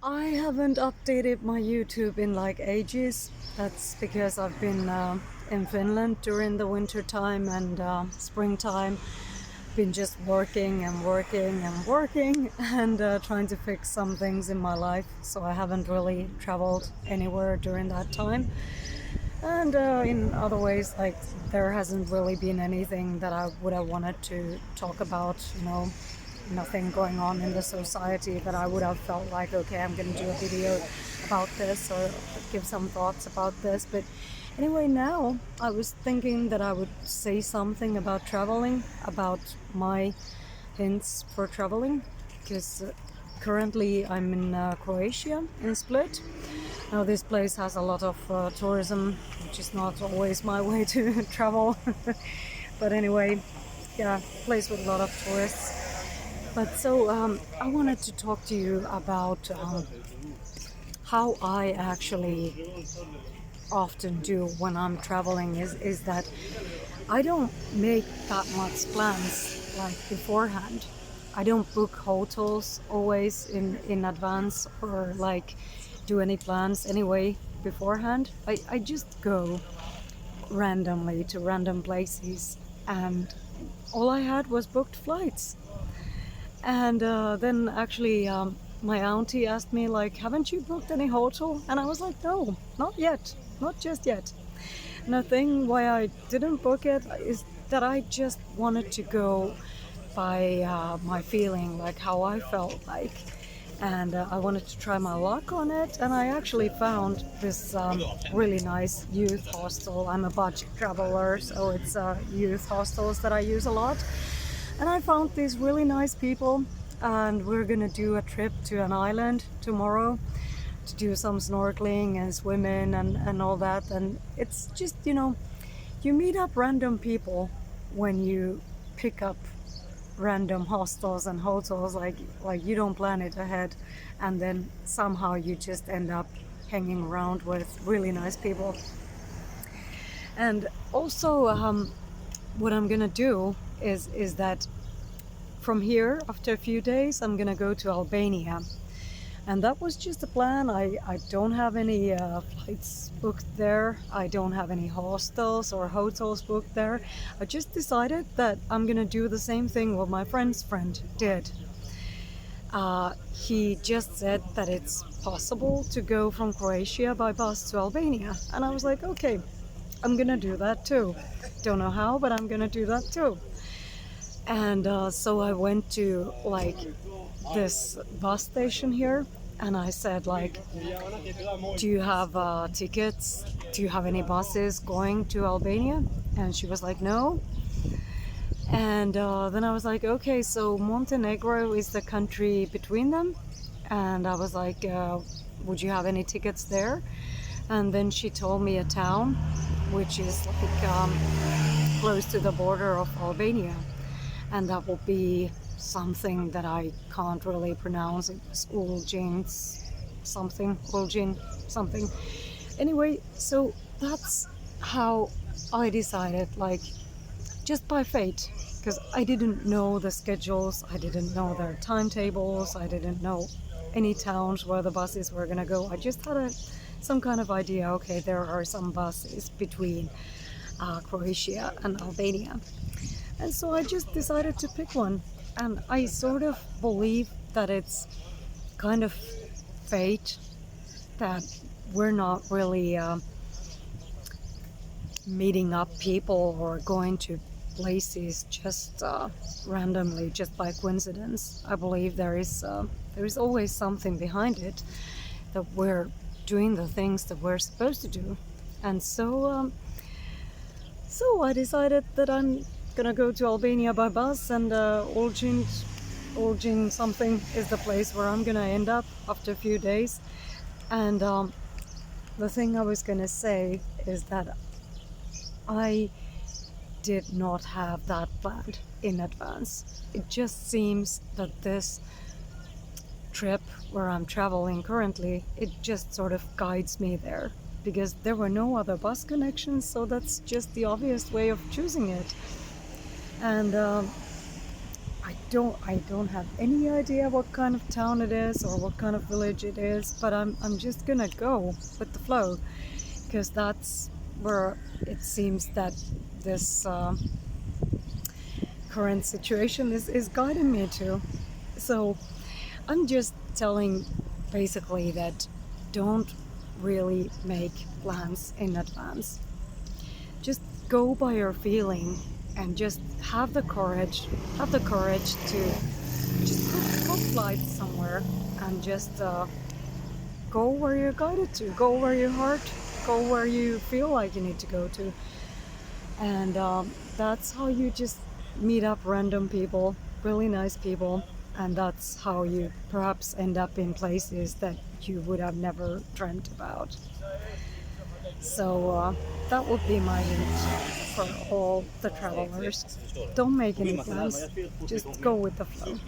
I haven't updated my YouTube in like ages. That's because I've been in Finland during the winter time and springtime. Been just working and working and working and trying to fix some things in my life. So I haven't really traveled anywhere during that time. And in other ways, like there hasn't really been anything that I would have wanted to talk about, nothing going on in the society that I would have felt like, okay, I'm going to do a video about this or give some thoughts about this. But anyway, now I was thinking that I would say something about traveling, about my hints for traveling, because currently I'm in Croatia, in Split. Now, this place has a lot of tourism, which is not always my way to travel. But anyway, yeah, place with a lot of tourists. But so I wanted to talk to you about how I actually often do when I'm traveling is that I don't make that much plans like beforehand. I don't book hotels always in advance or like do any plans anyway beforehand. I just go randomly to random places and all I had was booked flights. And then actually, my auntie asked me, like, haven't you booked any hotel? And I was like, no, not yet, not just yet. And the thing why I didn't book it is that I just wanted to go by my feeling, like how I felt like. And I wanted to try my luck on it. And I actually found this really nice youth hostel. I'm a budget traveler, so it's youth hostels that I use a lot. And I found these really nice people, and we're gonna do a trip to an island tomorrow to do some snorkeling and swimming and all that. And it's just, you meet up random people when you pick up random hostels and hotels, like you don't plan it ahead, and then somehow you just end up hanging around with really nice people. And also, what I'm gonna do is that from here, after a few days, I'm gonna go to Albania. And that was just a plan. I don't have any flights booked there. I don't have any hostels or hotels booked there. I just decided that I'm gonna do the same thing what my friend's friend did. He just said that it's possible to go from Croatia by bus to Albania. And I was like, okay, I'm gonna do that too. Don't know how, but I'm gonna do that too. And so I went to like this bus station here and I said like, do you have tickets? Do you have any buses going to Albania? And she was like, no. And then I was like, okay, so Montenegro is the country between them. And I was like, would you have any tickets there? And then she told me a town which is like close to the border of Albania, and that will be something that I can't really pronounce. It's Ulgin something, Ulgin something. Anyway, so that's how I decided, like just by fate, because I didn't know the schedules, I didn't know their timetables, I didn't know any towns where the buses were gonna go. I just had some kind of idea. Okay, there are some buses between Croatia and Albania. And so I just decided to pick one. And I sort of believe that it's kind of fate that we're not really meeting up people or going to places just randomly, just by coincidence. I believe there is always something behind it, that we're doing the things that we're supposed to do. And so I decided that I'm gonna go to Albania by bus, and Origin something is the place where I'm gonna end up after a few days. And the thing I was gonna say is that I did not have that planned in advance. It just seems that this trip where I'm traveling currently, it just sort of guides me there, because there were no other bus connections, so that's just the obvious way of choosing it. And I don't have any idea what kind of town it is or what kind of village it is, but I'm just gonna go with the flow because that's where it seems that this current situation is guiding me to. So I'm just telling basically that don't really make plans in advance. Just go by your feeling and just have the courage to just go fly somewhere and just go where you're guided to, go where your heart, go where you feel like you need to go to. And that's how you just meet up random people, really nice people, and that's how you perhaps end up in places that you would have never dreamt about. So that would be my hint for all the travelers. Don't make any plans, just go with the flow.